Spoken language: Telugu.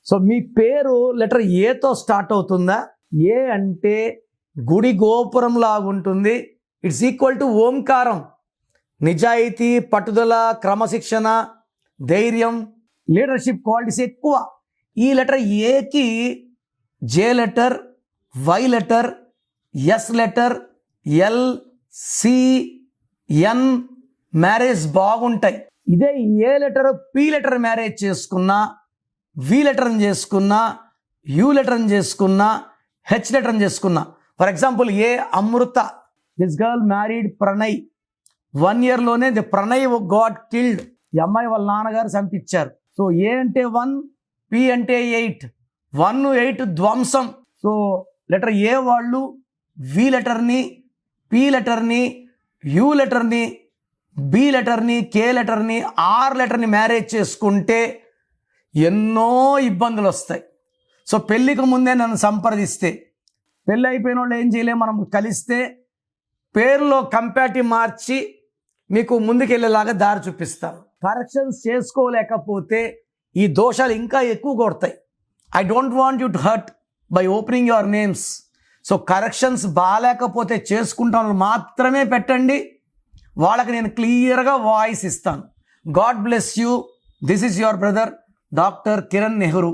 సో మీ పేరు లెటర్ ఏతో స్టార్ట్ అవుతుందా? ఏ అంటే గుడి గోపురం లాగుంటుంది. ఇట్స్ ఈక్వల్ టు ఓంకారం. నిజాయితీ, పట్టుదల, క్రమశిక్షణ, ధైర్యం, లీడర్షిప్ క్వాలిటీస్ ఎక్కువ. ఈ లెటర్ ఏకి J letter, Y letter, S letter, L, C, N marriage బాగుంటాయి. ఇదే A letter, P letter marriage చేసుకున్నా, వి లెటర్ని చేసుకున్నా, యు లెటర్ని చేసుకున్నా, హెచ్ లెటర్ని చేసుకున్నా. For example A Amrita, this girl married Pranay. 1 yearలోనే ది ప్రణయ్ గాట్ కిల్డ్. ఈ అమ్మాయి వాళ్ళ నాన్నగారు చంపించారు. సో ఏ అంటే 1, పి అంటే 8, 1, 8 ధ్వంసం. సో లెటర్ ఏ వాళ్ళు వి లెటర్ని, పి లెటర్ని, యు లెటర్ని, బి లెటర్ని, కే లెటర్ని, ఆర్ లెటర్ని మ్యారేజ్ చేసుకుంటే ఎన్నో ఇబ్బందులు వస్తాయి. సో పెళ్ళికి ముందే నన్ను సంప్రదిస్తే, పెళ్ళి అయిపోయిన వాళ్ళు ఏం చేయలేము, మనం కలిస్తే పేరులో కంపాటివ్ మార్చి మీకు ముందుకెళ్ళేలాగా దారి చూపిస్తాను. కరెక్షన్స్ చేసుకోలేకపోతే ఈ దోషాలు ఇంకా ఎక్కువ కొడతాయి. I don't want you to hurt by opening your names. So corrections బాగాలేకపోతే చేసుకుంటాను మాత్రమే పెట్టండి. వాళ్ళకి నేను క్లియర్గా వాయిస్ ఇస్తాను. God bless you. This is your brother doctor Kiran Nehru.